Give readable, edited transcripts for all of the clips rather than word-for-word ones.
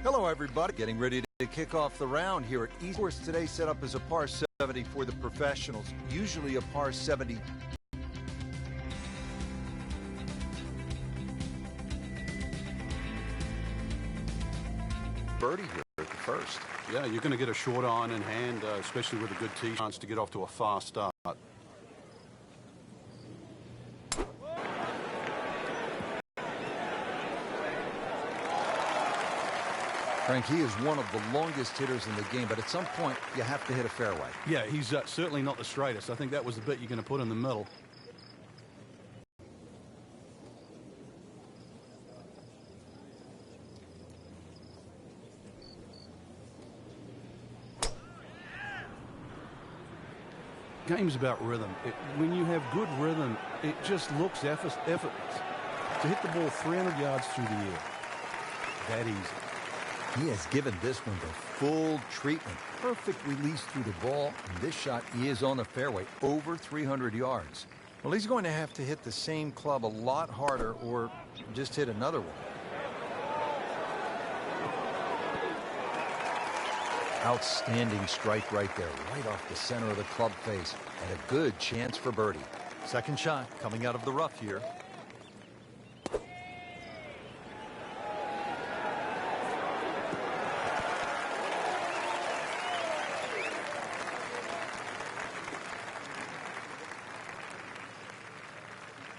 Hello, everybody. Getting ready to kick off the round here at East Course today, set up as a par 70 for the professionals. Usually a par 70. Birdie here at the first. Yeah, you're going to get a short iron in hand, especially with a good tee chance to get off to a fast start. Frank, he is one of the longest hitters in the game, but at some point you have to hit a fairway. Yeah, he's certainly not the straightest. I think that was the bit you're going to put in the middle. Game's about rhythm. When you have good rhythm, it just looks effortless. To hit the ball 300 yards through the air, that easy. He has given this one the full treatment. Perfect release through the ball. And this shot is on the fairway, over 300 yards. Well, he's going to have to hit the same club a lot harder or just hit another one. Outstanding strike right there, right off the center of the club face. And a good chance for birdie. Second shot coming out of the rough here.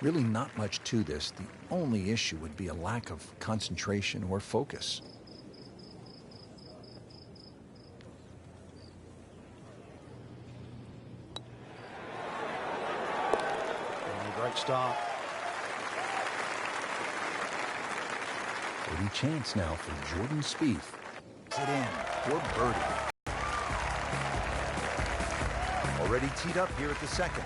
Really not much to this. The only issue would be a lack of concentration or focus. Great start. Birdie chance now for Jordan Spieth. Sit in for birdie. Already teed up here at the second.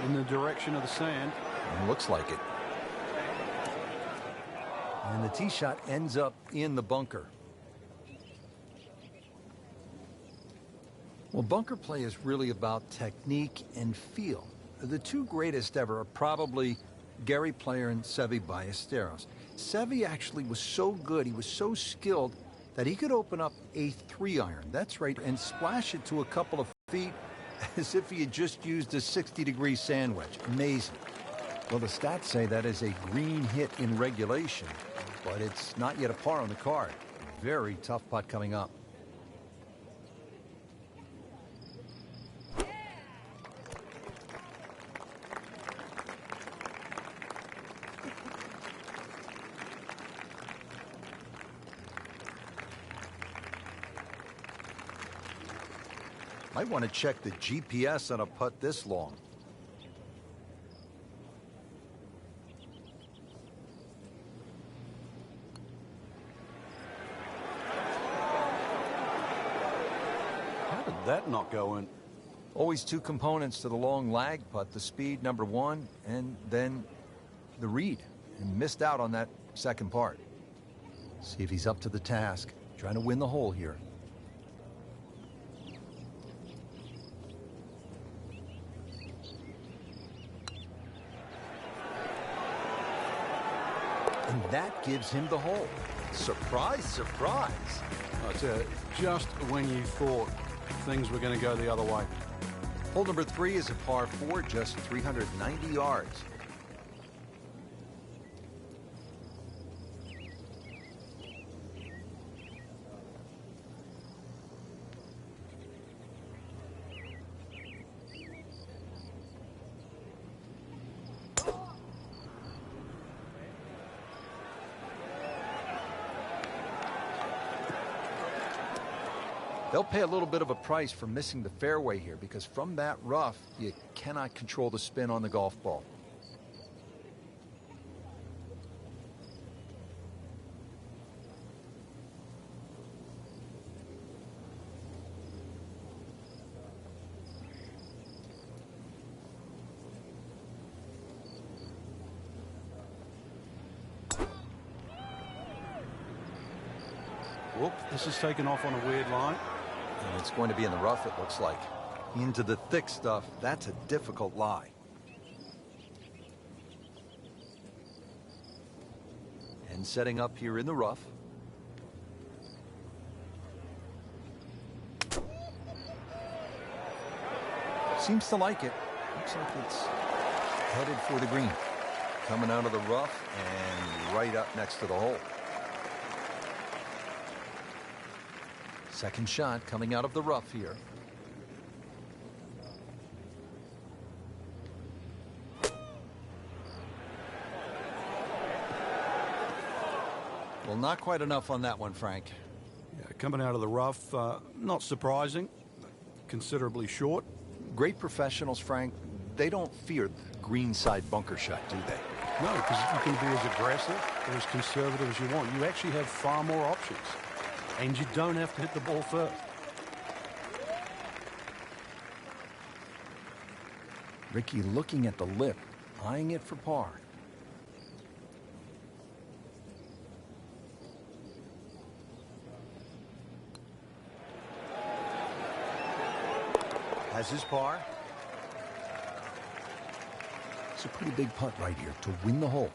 In the direction of the sand. Looks like it. And the tee shot ends up in the bunker. Well, bunker play is really about technique and feel. The two greatest ever are probably Gary Player and Seve Ballesteros. Seve actually was so good, he was so skilled that he could open up a 3-iron, that's right, and splash it to a couple of feet as if he had just used a 60-degree sand wedge. Amazing. Well, the stats say that is a green hit in regulation, but it's not yet a par on the card. Very tough putt coming up. Might want to check the GPS on a putt this long. How did that not go in? Always two components to the long lag putt, the speed, number one, and then the read. And missed out on that second part. See if he's up to the task. Trying to win the hole here. And that gives him the hole. Surprise, surprise. That's just when you thought things were going to go the other way. Hole number 3 is a par 4, just 390 yards. They'll pay a little bit of a price for missing the fairway here, because from that rough, you cannot control the spin on the golf ball. Whoop, this is taken off on a weird line. And it's going to be in the rough, it looks like. Into the thick stuff. That's a difficult lie. And setting up here in the rough. Seems to like it. Looks like it's headed for the green. Coming out of the rough and right up next to the hole. Second shot coming out of the rough here. Well, not quite enough on that one, Frank. Yeah, coming out of the rough, not surprising. Considerably short. Great professionals, Frank. They don't fear the greenside bunker shot, do they? No, because you can be as aggressive or as conservative as you want. You actually have far more options. And you don't have to hit the ball first. Ricky looking at the lip, eyeing it for par. Has his par. It's a pretty big putt right here to win the hole.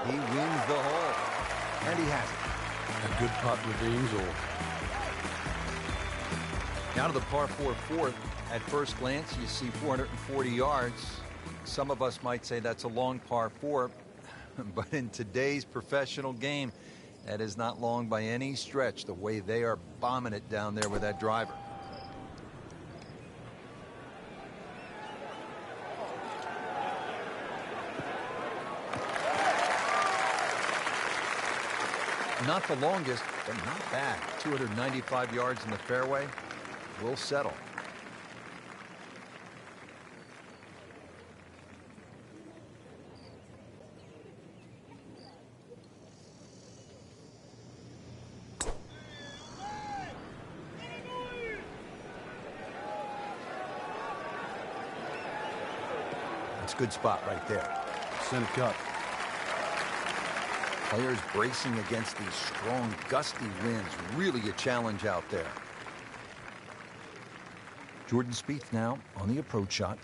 He wins the hole. And he has it. A good putt redeems all. Now to the par 4 fourth. At first glance, you see 440 yards. Some of us might say that's a long par 4. But in today's professional game, that is not long by any stretch, the way they are bombing it down there with that driver. Not the longest, but not bad. 295 yards in the fairway. Will settle. That's a good spot right there. Center cut. Players bracing against these strong, gusty winds. Really a challenge out there. Jordan Spieth now on the approach shot.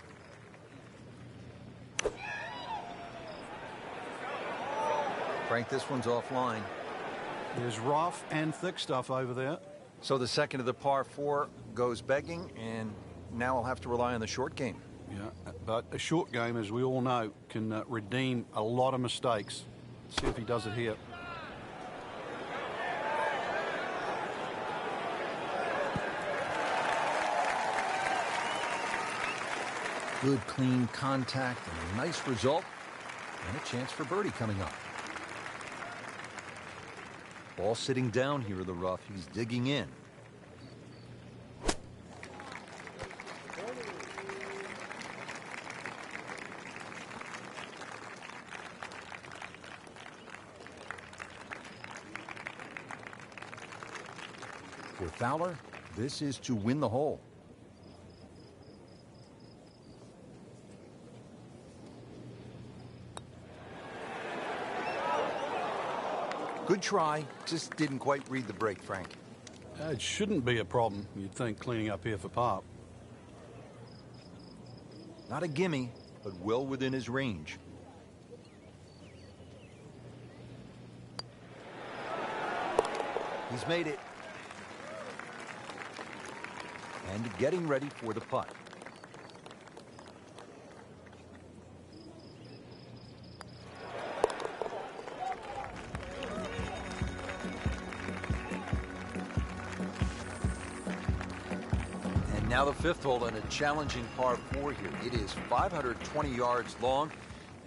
Frank, this one's offline. There's rough and thick stuff over there. So the second of the par 4 goes begging, and now I'll have to rely on the short game. Yeah, but a short game, as we all know, can redeem a lot of mistakes. See if he does it here. Good, clean contact and a nice result. And a chance for birdie coming up. Ball sitting down here in the rough. He's digging in. For Fowler, this is to win the hole. Good try, just didn't quite read the break, Frank. It shouldn't be a problem, you'd think, cleaning up here for par. Not a gimme, but well within his range. He's made it. And getting ready for the putt. And now the fifth hole and a challenging par 4 here. It is 520 yards long,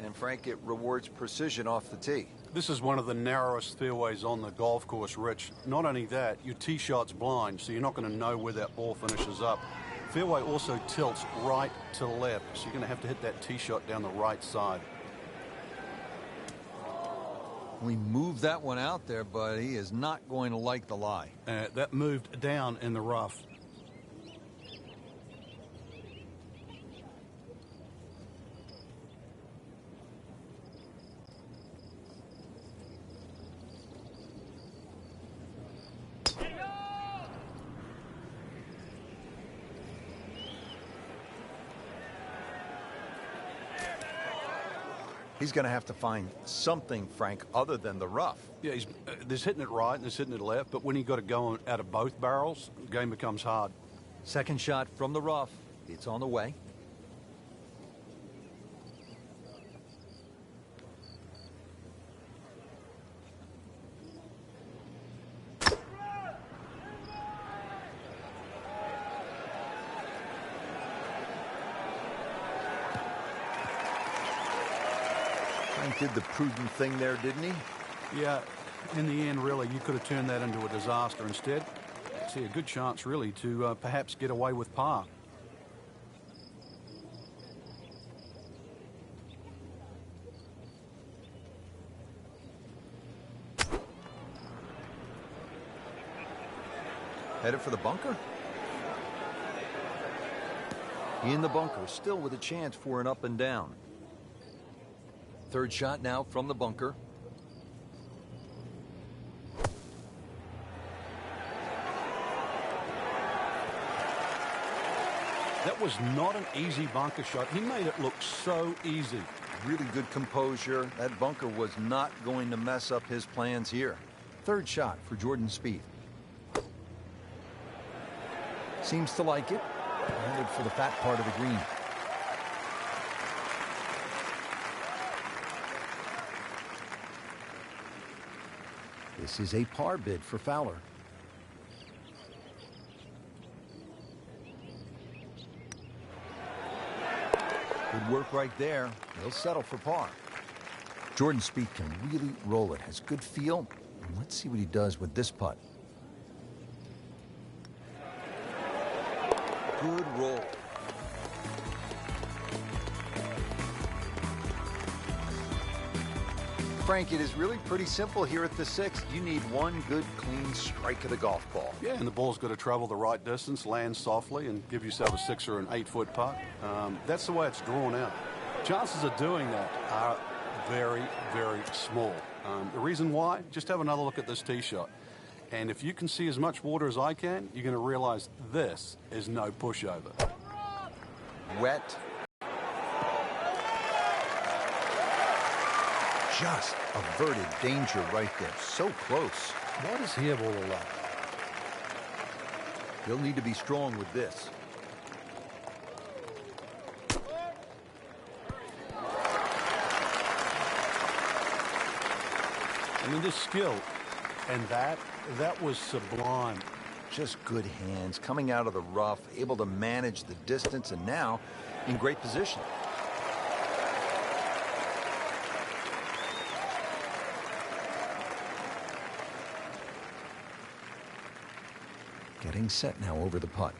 and Frank, it rewards precision off the tee. This is one of the narrowest fairways on the golf course, Rich. Not only that, your tee shot's blind, so you're not going to know where that ball finishes up. Fairway also tilts right to left, so you're going to have to hit that tee shot down the right side. We moved that one out there, but he is not going to like the lie. That moved down in the rough. He's going to have to find something, Frank, other than the rough. Yeah, there's hitting it right and there's hitting it left, but when you got to go out of both barrels, the game becomes hard. Second shot from the rough. It's on the way. Frank did the prudent thing there, didn't he? Yeah, in the end, really, you could have turned that into a disaster. Instead, I see a good chance, really, to perhaps get away with par. Headed for the bunker. In the bunker, still with a chance for an up and down. Third shot now from the bunker. That was not an easy bunker shot. He made it look so easy. Really good composure. That bunker was not going to mess up his plans here. Third shot for Jordan Spieth. Seems to like it. Headed for the fat part of the green. This is a par bid for Fowler. Good work right there. He'll settle for par. Jordan Spieth can really roll it. Has good feel. And let's see what he does with this putt. Good roll. Frank, it is really pretty simple here at the sixth. You need one good, clean strike of the golf ball. Yeah, and the ball's got to travel the right distance, land softly, and give yourself a 6 or an 8-foot putt. That's the way it's drawn out. Chances of doing that are very, very small. The reason why? Just have another look at this tee shot. And if you can see as much water as I can, you're going to realize this is no pushover. Wet. Just averted danger right there. So close. Why does he have all the luck? He'll need to be strong with this. I mean, this skill and that was sublime. Just good hands, coming out of the rough, able to manage the distance, and now in great position. Getting set now over the putt.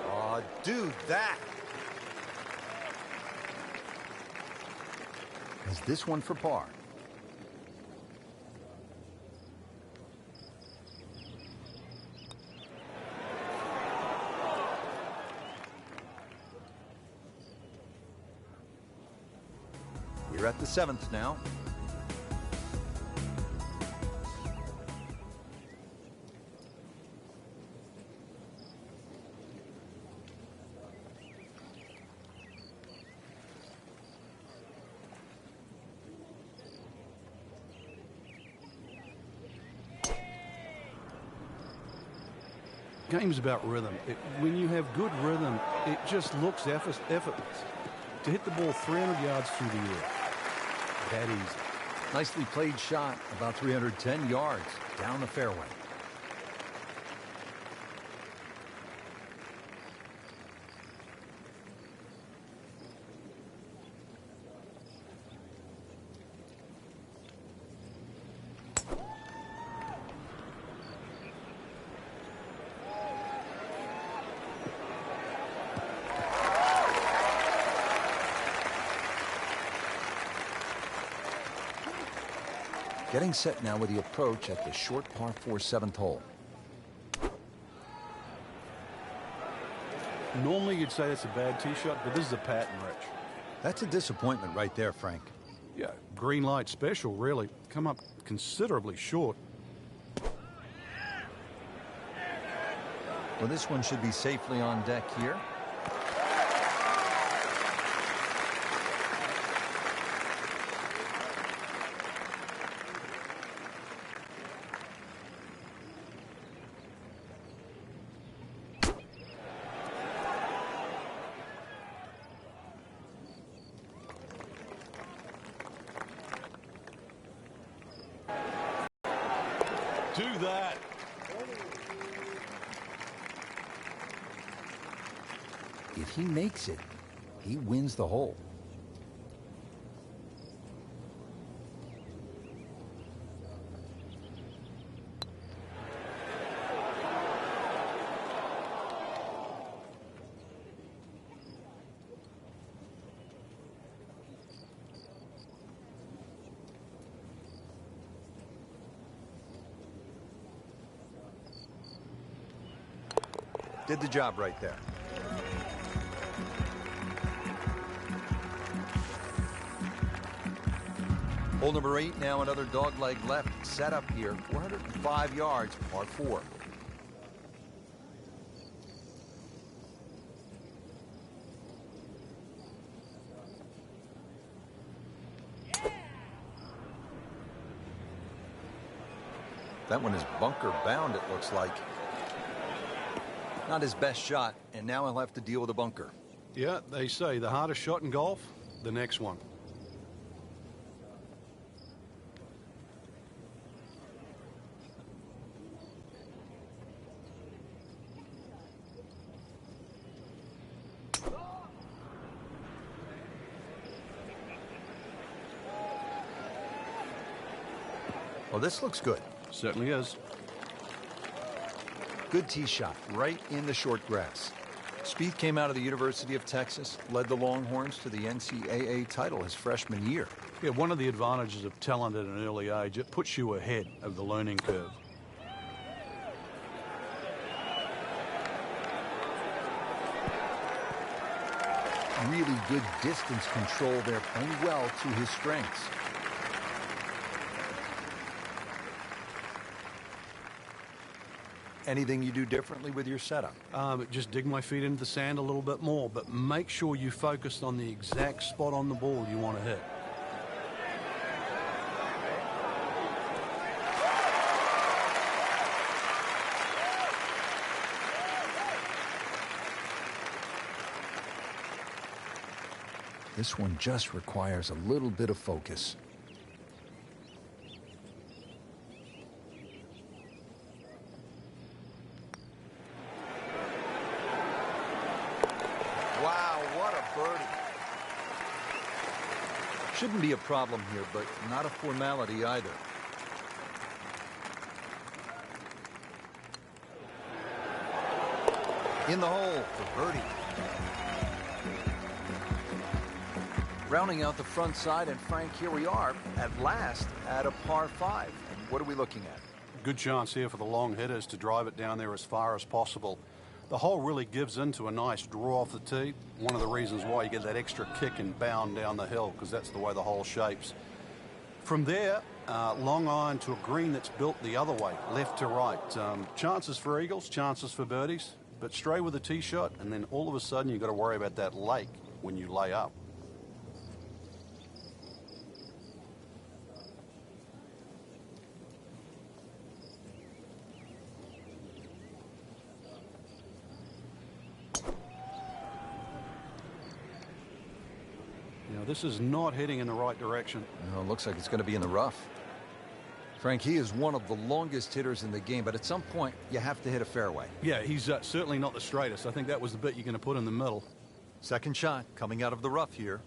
Oh, dude, that. Is this one for par? We're at the seventh now. Game's about rhythm. When you have good rhythm, it just looks effortless. To hit the ball 300 yards through the air, that easy. Nicely played shot, about 310 yards down the fairway. Getting set now with the approach at the short par 4 7th hole. Normally you'd say it's a bad tee shot, but this is a pattern, Rich. That's a disappointment right there, Frank. Yeah, green light special, really. Come up considerably short. Well, this one should be safely on deck here. Do that. If he makes it, he wins the hole. Did the job right there. Hole number 8, now another dogleg left. Set up here, 405 yards, par 4. That one is bunker bound, it looks like. Not his best shot, and now he'll have to deal with a bunker. Yeah, they say the hardest shot in golf, the next one. Well, this looks good. Certainly is. Good tee shot, right in the short grass. Spieth came out of the University of Texas, led the Longhorns to the NCAA title his freshman year. Yeah, one of the advantages of talent at an early age, it puts you ahead of the learning curve. Really good distance control there, playing well to his strengths. Anything you do differently with your setup? Just dig my feet into the sand a little bit more, but make sure you focus on the exact spot on the ball you want to hit. This one just requires a little bit of focus. Wow, what a birdie. Shouldn't be a problem here, but not a formality either. In the hole for birdie. Rounding out the front side, and Frank, here we are at last at a par 5. And what are we looking at? Good chance here for the long hitters to drive it down there as far as possible. The hole really gives into a nice draw off the tee. One of the reasons why you get that extra kick and bound down the hill, because that's the way the hole shapes. From there, long iron to a green that's built the other way, left to right. Chances for eagles, chances for birdies, but stray with a tee shot, and then all of a sudden you've got to worry about that lake when you lay up. This is not heading in the right direction. No, it looks like it's going to be in the rough. Frank, he is one of the longest hitters in the game, but at some point you have to hit a fairway. Yeah, he's certainly not the straightest. I think that was the bit you're going to put in the middle. Second shot coming out of the rough here.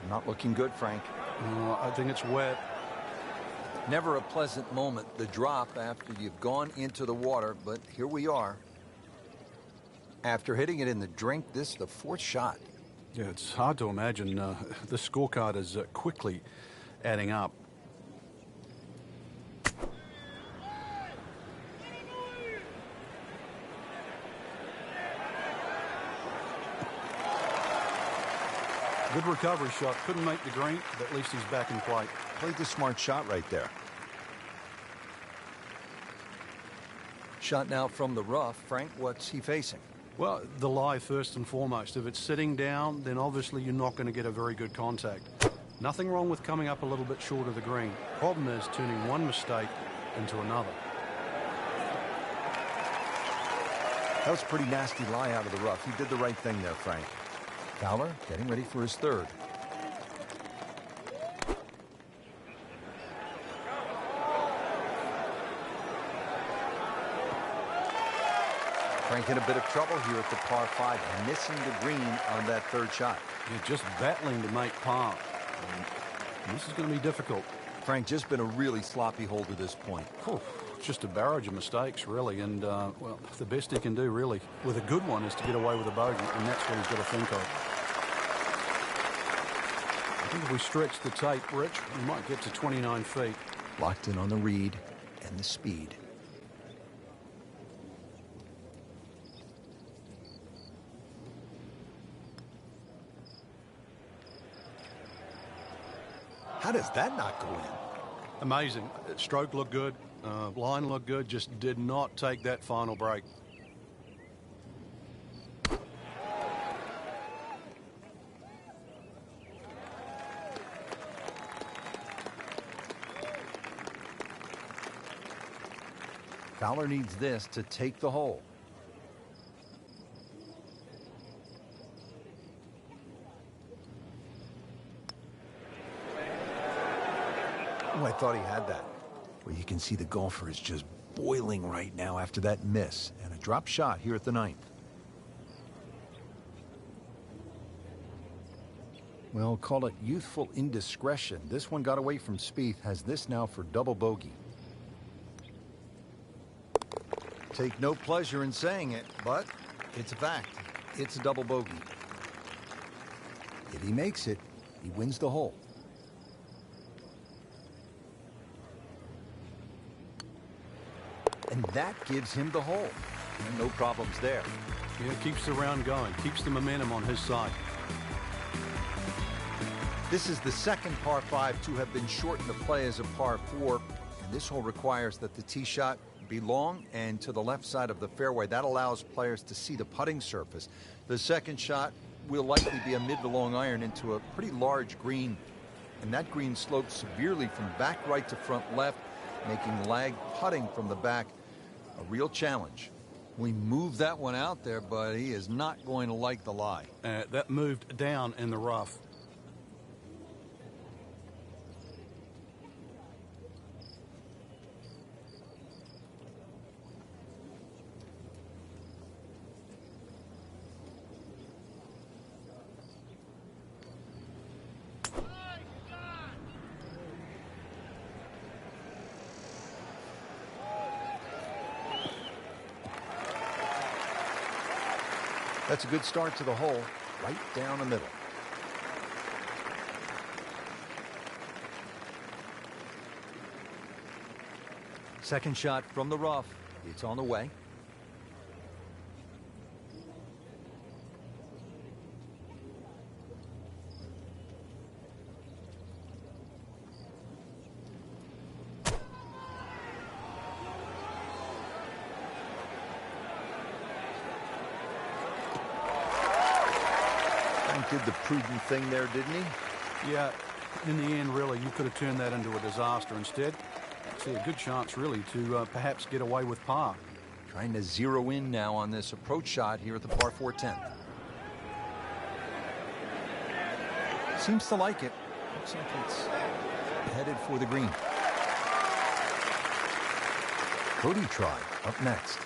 Not looking good, Frank. I think it's wet. Never a pleasant moment, the drop after you've gone into the water, but here we are. After hitting it in the drink, this is the 4th shot. Yeah, it's hard to imagine. The scorecard is quickly adding up. Good recovery shot. Couldn't make the green, but at least he's back in play. Played the smart shot right there. Shot now from the rough. Frank, what's he facing? Well, the lie first and foremost. If it's sitting down, then obviously you're not going to get a very good contact. Nothing wrong with coming up a little bit short of the green. Problem is turning one mistake into another. That was a pretty nasty lie out of the rough. He did the right thing there, Frank. Fowler getting ready for his third. Frank in a bit of trouble here at the par 5, missing the green on that third shot. You're just battling to make par. And this is going to be difficult. Frank, just been a really sloppy hole to this point. Just a barrage of mistakes, really. And, well, the best he can do, really, with a good one is to get away with a bogey. And that's what he's got to think of. I think if we stretch the tape, Rich, we might get to 29 feet. Locked in on the read and the speed. How does that not go in? Amazing. Stroke looked good. Line looked good. Just did not take that final break. Fowler needs this to take the hole. Oh, I thought he had that. Well, you can see the golfer is just boiling right now after that miss. And a drop shot here at the 9th. Well, call it youthful indiscretion. This one got away from Spieth. Has this now for double bogey. Take no pleasure in saying it, but it's a fact. It's a double bogey. If he makes it, he wins the hole. And that gives him the hole. And no problems there. Yeah, keeps the round going. Keeps the momentum on his side. This is the second par 5 to have been shortened to play as a par 4. And this hole requires that the tee shot be long and to the left side of the fairway. That allows players to see the putting surface. The second shot will likely be a mid to long iron into a pretty large green. And that green slopes severely from back right to front left, making lag putting from the back a real challenge. We moved that one out there, but he is not going to like the lie. That moved down in the rough. That's a good start to the hole, right down the middle. Second shot from the rough. It's on the way. Did the prudent thing there, didn't he? Yeah, in the end, really, you could have turned that into a disaster. Instead, see a good chance, really, to perhaps get away with par. Trying to zero in now on this approach shot here at the par 4 10th. Seems to like it. Looks like it's headed for the green. Bogey try up next.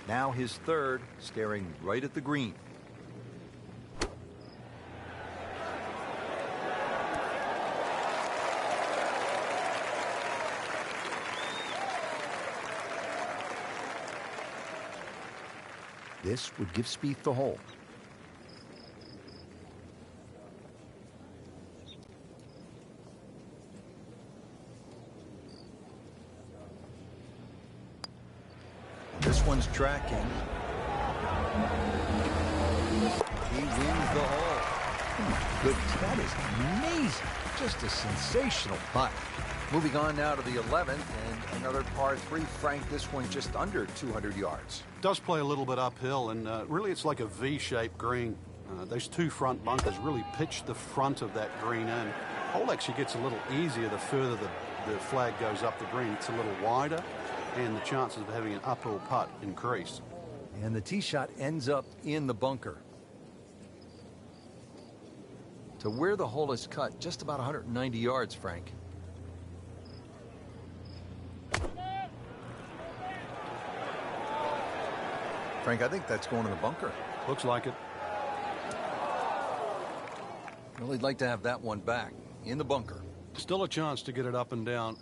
Now his third, staring right at the green. This would give Spieth the hole. This one's tracking. my goodness, that is amazing. Just a sensational putt. Moving on now to the 11th and another par 3. Frank, this one just under 200 yards. Does play a little bit uphill, and really it's like a V-shaped green. Those two front bunkers really pitch the front of that green in. Hole actually gets a little easier the further the flag goes up the green. It's a little wider, and the chances of having an uphill putt increase. And the tee shot ends up in the bunker. To where the hole is cut, just about 190 yards, Frank. Frank, I think that's going in the bunker. Looks like it. Really like to have that one back in the bunker. Still a chance to get it up and down.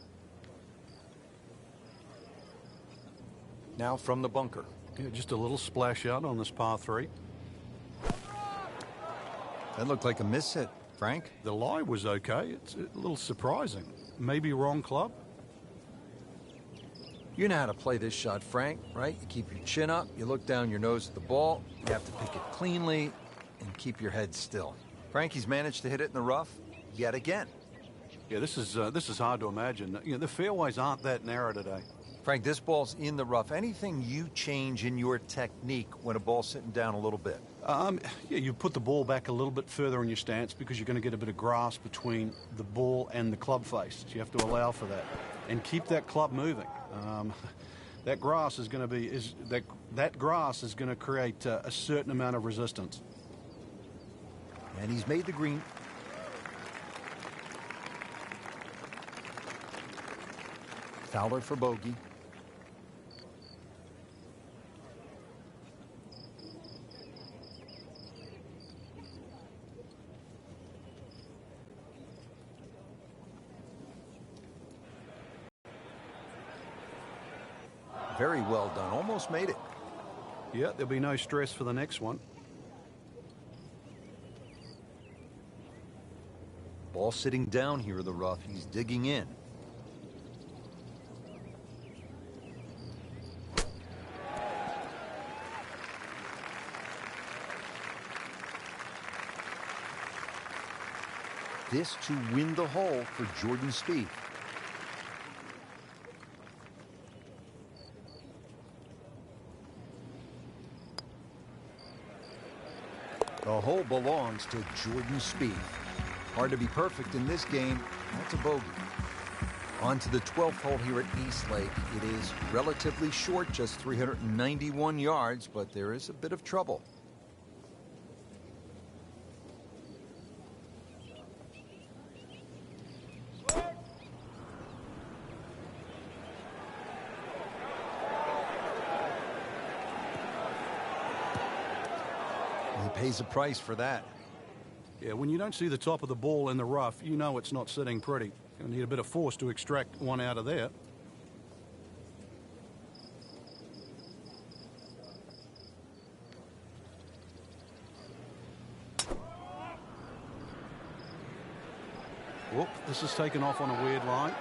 Now from the bunker. Yeah, just a little splash out on this par 3. That looked like a miss hit, Frank. The lie was okay. It's a little surprising. Maybe wrong club. You know how to play this shot, Frank, right? You keep your chin up, you look down your nose at the ball, you have to pick it cleanly, and keep your head still. Frankie's managed to hit it in the rough yet again. Yeah, this is hard to imagine. You know, the fairways aren't that narrow today. Frank, this ball's in the rough. Anything you change in your technique when a ball's sitting down a little bit? Yeah, you put the ball back a little bit further in your stance because you're going to get a bit of grass between the ball and the club face. So you have to allow for that and keep that club moving. That grass is going to that grass is going to create a certain amount of resistance. And he's made the green. Fowler for bogey. Very well done. Almost made it. Yeah, there'll be no stress for the next one. Ball sitting down here in the rough. He's digging in. This to win the hole for Jordan Spieth. The hole belongs to Jordan Spieth. Hard to be perfect in this game. That's a bogey. On to the 12th hole here at East Lake. It is relatively short, just 391 yards, but there is a bit of trouble. He pays a price for that. Yeah, when you don't see the top of the ball in the rough, you know it's not sitting pretty. You'll need a bit of force to extract one out of there. Whoop, this is taken off on a weird line.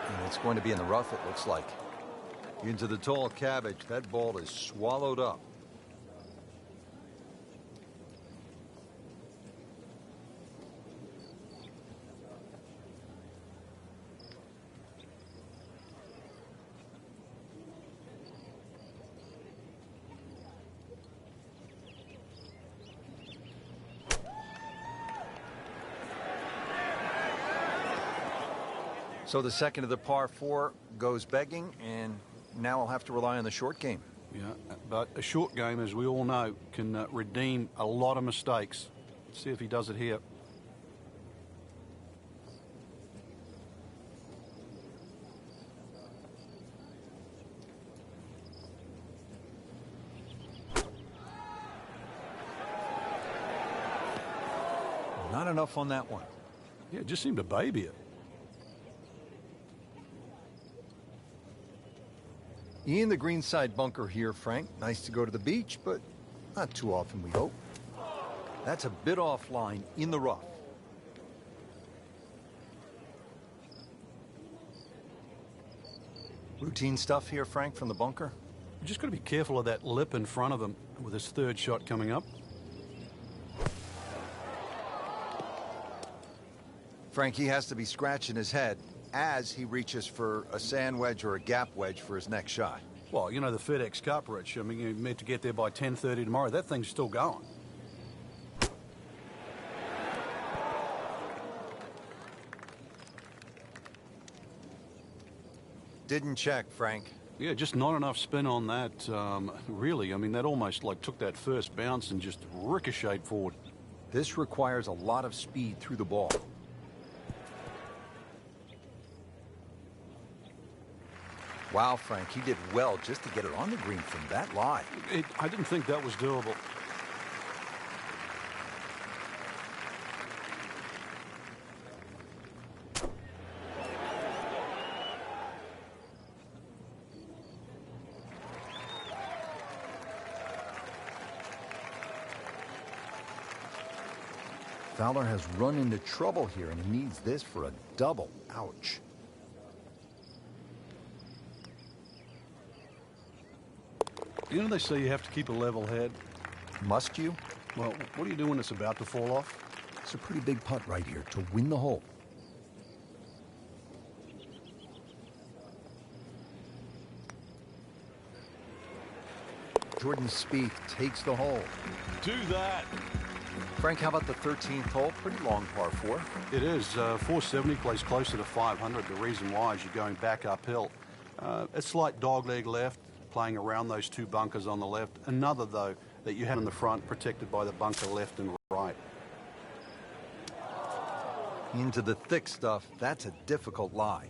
And it's going to be in the rough, it looks like. Into the tall cabbage. That ball is swallowed up. So the second of the par 4 goes begging, and now I'll have to rely on the short game. Yeah, but a short game, as we all know, can redeem a lot of mistakes. Let's see if he does it here. Not enough on that one. Yeah, it just seemed to baby it. In the greenside bunker here, Frank. Nice to go to the beach, but not too often, we hope. That's a bit offline in the rough. Routine stuff here, Frank, from the bunker. You just got to be careful of that lip in front of him with his third shot coming up. Frank, he has to be scratching his head as he reaches for a sand wedge or a gap wedge for his next shot. Well, you know the FedEx Cup, Rich. I mean, you're meant to get there by 10:30 tomorrow. That thing's still going. Didn't check, Frank. Yeah, just not enough spin on that, really. I mean, that almost like took that first bounce and just ricocheted forward. This requires a lot of speed through the ball. Wow, Frank, he did well just to get it on the green from that lie. I didn't think that was doable. Fowler has run into trouble here, and he needs this for a double. Ouch. You know they say you have to keep a level head. Must you? Well, what do you do when it's about to fall off? It's a pretty big putt right here to win the hole. Jordan Spieth takes the hole. Do that. Frank, how about the 13th hole? Pretty long par 4. It is. 470 plays closer to 500. The reason why is you're going back uphill. A slight dogleg left, playing around those two bunkers on the left. Another, though, that you had in the front, protected by the bunker left and right. Into the thick stuff. That's a difficult lie.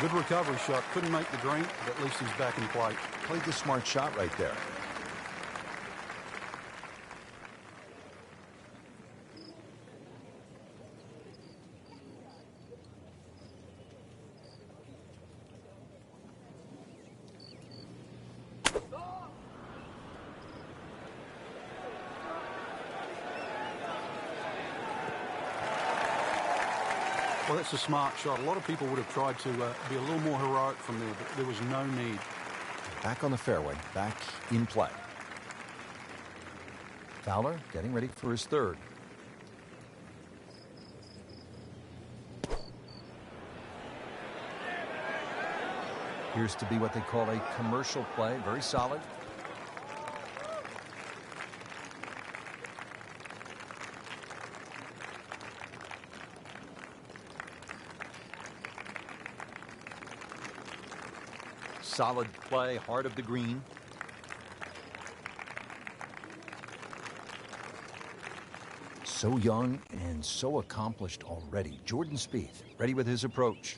Good recovery shot. Couldn't make the green, but at least he's back in play. Played the smart shot right there. Well, that's a smart shot. A lot of people would have tried to be a little more heroic from there, but there was no need. Back on the fairway, back in play. Fowler getting ready for his third. Appears to be what they call a commercial play. Very solid. Solid play, heart of the green. So young and so accomplished already. Jordan Spieth, ready with his approach.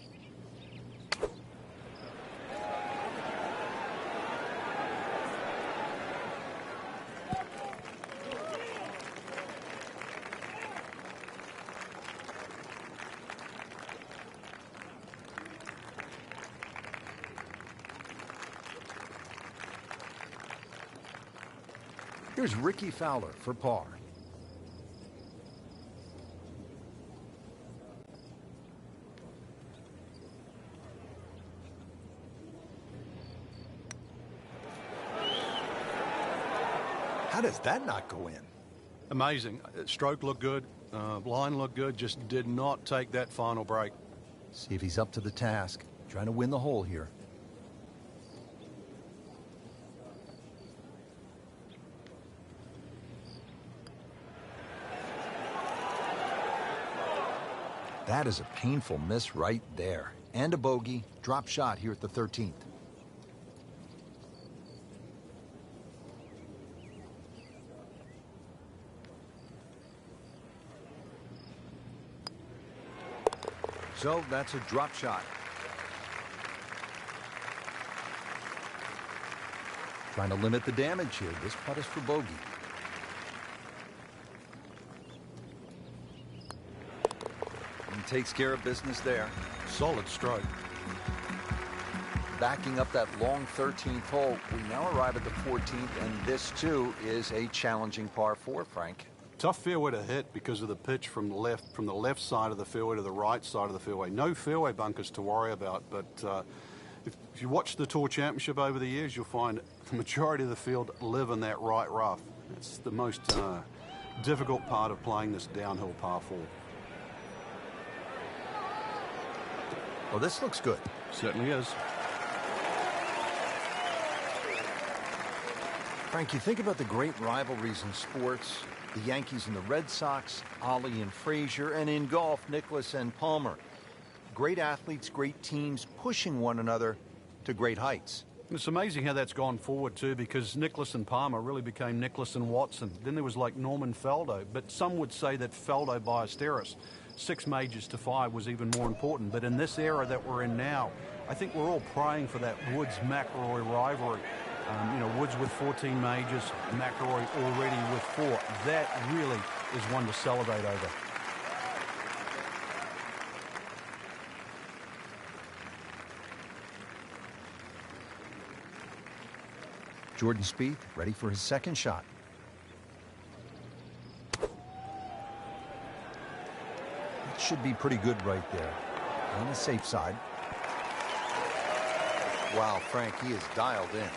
Here's Ricky Fowler for par. How does that not go in? Amazing. Stroke looked good. Line looked good. Just did not take that final break. See if he's up to the task. Trying to win the hole here. That is a painful miss right there. And a bogey. Drop shot here at the 13th. So that's a drop shot. Trying to limit the damage here. This putt is for bogey. He takes care of business there. Solid stroke. Backing up that long 13th hole, we now arrive at the 14th, and this too is a challenging par 4, Frank. Tough fairway to hit because of the pitch from the left side of the fairway to the right side of the fairway. No fairway bunkers to worry about, but if you watch the Tour Championship over the years, you'll find the majority of the field live in that right rough. It's the most difficult part of playing this downhill par 4. Well, this looks good. Certainly is. Frank, you think about the great rivalries in sports, the Yankees and the Red Sox, Ollie and Frazier, and in golf, Nicklaus and Palmer. Great athletes, great teams pushing one another to great heights. It's amazing how that's gone forward too, because Nicklaus and Palmer really became Nicklaus and Watson. Then there was like Norman Faldo, but some would say that Faldo Ballesteros, 6 majors to 5, was even more important. But in this era that we're in now, I think we're all praying for that Woods-McIlroy rivalry. You know, Woods with 14 majors, McIlroy already with 4. That really is one to celebrate over. Jordan Spieth ready for his second shot. That should be pretty good right there. On the safe side. Wow, Frank, he is dialed in.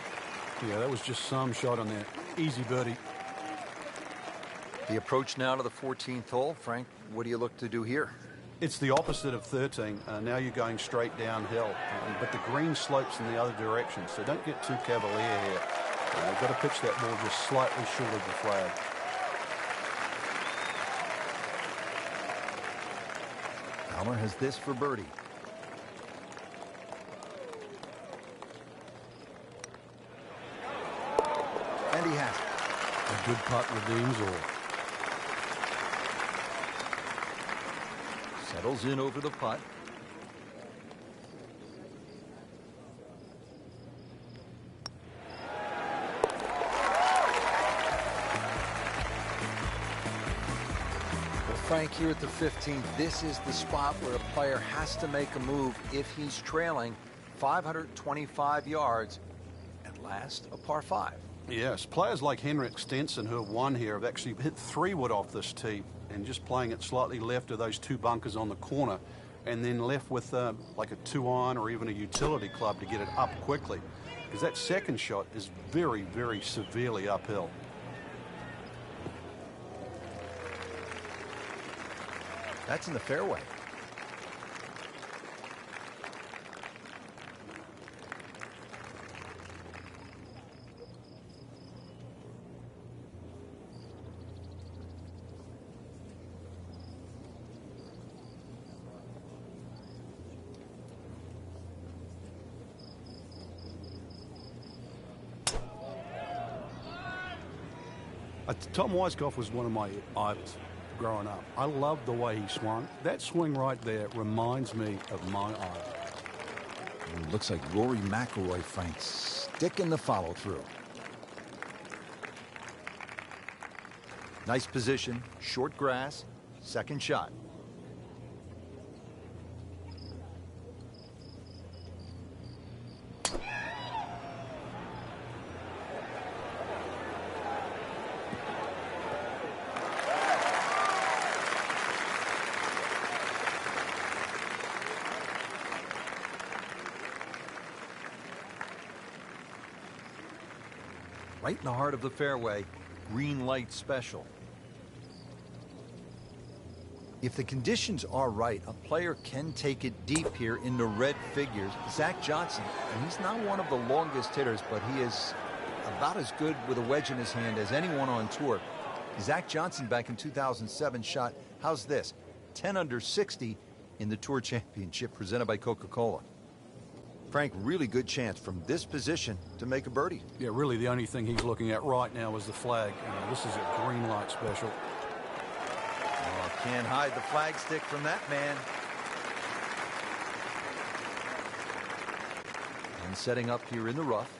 Yeah, that was just some shot on that. Easy birdie. The approach now to the 14th hole. Frank, what do you look to do here? It's the opposite of 13. Now you're going straight downhill. But the green slopes in the other direction, so don't get too cavalier here. You've got to pitch that ball just slightly short of the flag. Fowler has this for birdie. And he has it. A good putt redeems all. Settles in over the putt. Frank, here at the 15th, this is the spot where a player has to make a move if he's trailing 525 yards. At last, a par 5. Yes, players like Henrik Stenson, who have won here, have actually hit 3-wood off this tee and just playing it slightly left of those 2 bunkers on the corner, and then left with like a 2-iron or even a utility club to get it up quickly, because that second shot is very, very severely uphill. That's in the fairway. Tom Weiskopf was one of my idols growing up. I loved the way he swung. That swing right there reminds me of my idol. It looks like Rory McIlroy, Frank, sticking the follow through. Nice position, short grass, second shot. Right in the heart of the fairway, green light special. If the conditions are right, a player can take it deep here into red figures. Zach Johnson, and he's not one of the longest hitters, but he is about as good with a wedge in his hand as anyone on tour. Zach Johnson back in 2007 shot, how's this? 10 under 60 in the Tour Championship presented by Coca-Cola. Frank, really good chance from this position to make a birdie. Yeah, really the only thing he's looking at right now is the flag. This is a green light special. Oh, can't hide the flag stick from that man. setting up here in the rough.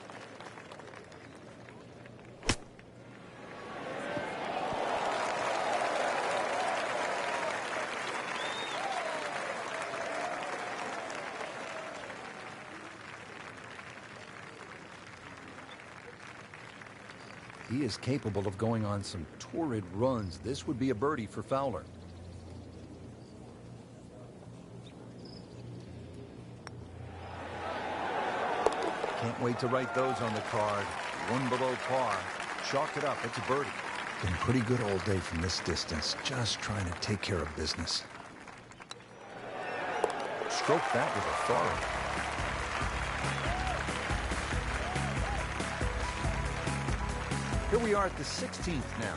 He is capable of going on some torrid runs. This would be a birdie for Fowler. Can't wait to write those on the card. One below par. Chalk it up. It's a birdie. Been pretty good all day from this distance. Just trying to take care of business. Stroke that with authority. Here we are at the 16th now.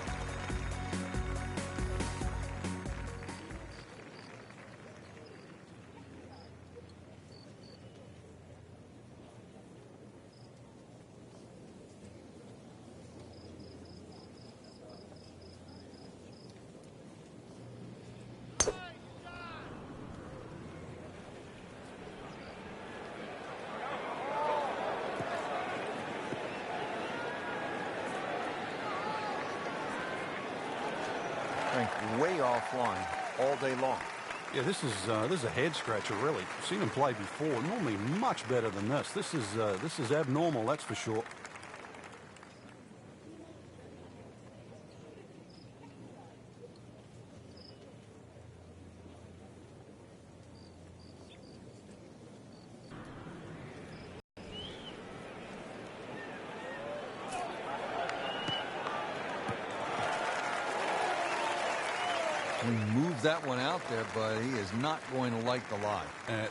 Way offline all day long. Yeah, this is a head scratcher, really. I've seen him play before. Normally much better than this. This is abnormal, that's for sure. We moved that one out there, but he is not going to like the lie.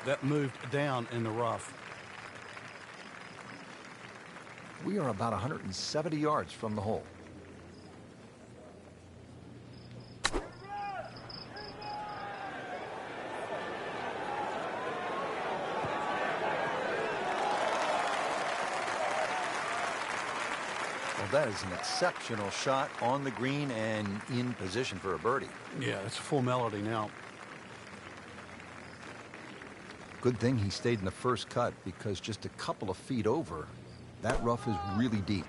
That moved down in the rough. We are about 170 yards from the hole. That is an exceptional shot on the green and in position for a birdie. Yeah, it's a formality now. Good thing he stayed in the first cut, because just a couple of feet over, that rough is really deep.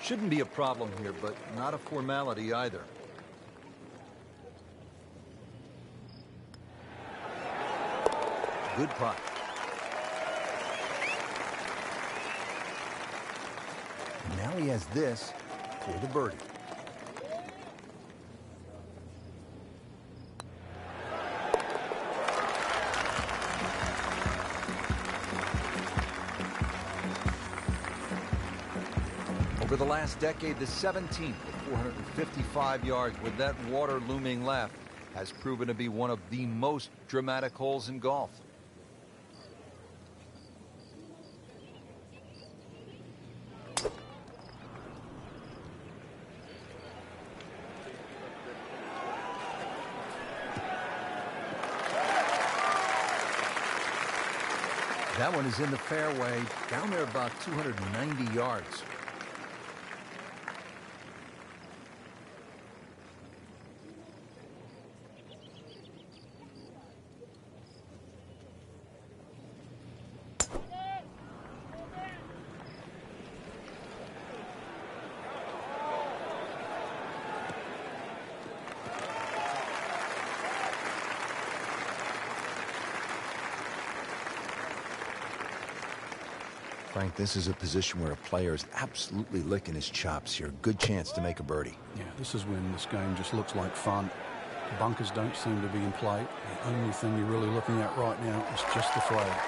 Shouldn't be a problem here, but not a formality either. Good putt. And now he has this for the birdie. Over the last decade, the 17th with 455 yards with that water looming left has proven to be one of the most dramatic holes in golf. That one is in the fairway, down there about 290 yards. Frank, this is a position where a player is absolutely licking his chops here. Good chance to make a birdie. Yeah, this is when this game just looks like fun. Bunkers don't seem to be in play. The only thing you're really looking at right now is just the flag.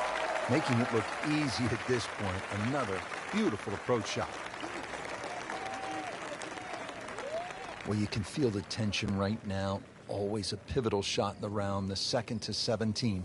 Making it look easy at this point. Another beautiful approach shot. Well, you can feel the tension right now. Always a pivotal shot in the round, the second to 17.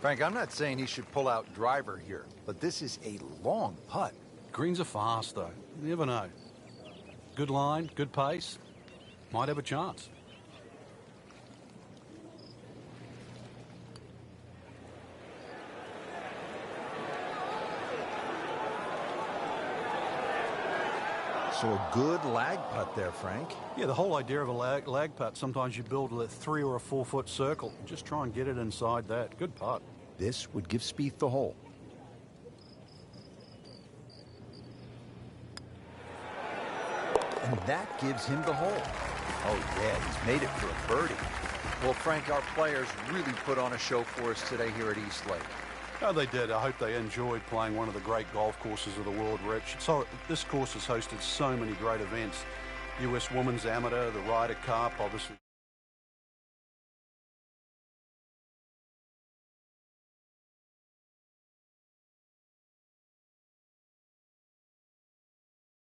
Frank, I'm not saying he should pull out driver here, but this is a long putt. Greens are fast, though. You never know. Good line, good pace. Might have a chance. So a good lag putt there, Frank. Yeah, the whole idea of a lag putt, sometimes you build a 3 or a 4 foot circle. Just try and get it inside that. Good putt. This would give Spieth the hole. And that gives him the hole. Oh, yeah, he's made it for a birdie. Well, Frank, our players really put on a show for us today here at East Lake. Oh, they did. I hope they enjoyed playing one of the great golf courses of the world, Rich. So this course has hosted so many great events. US Women's Amateur, the Ryder Cup, obviously.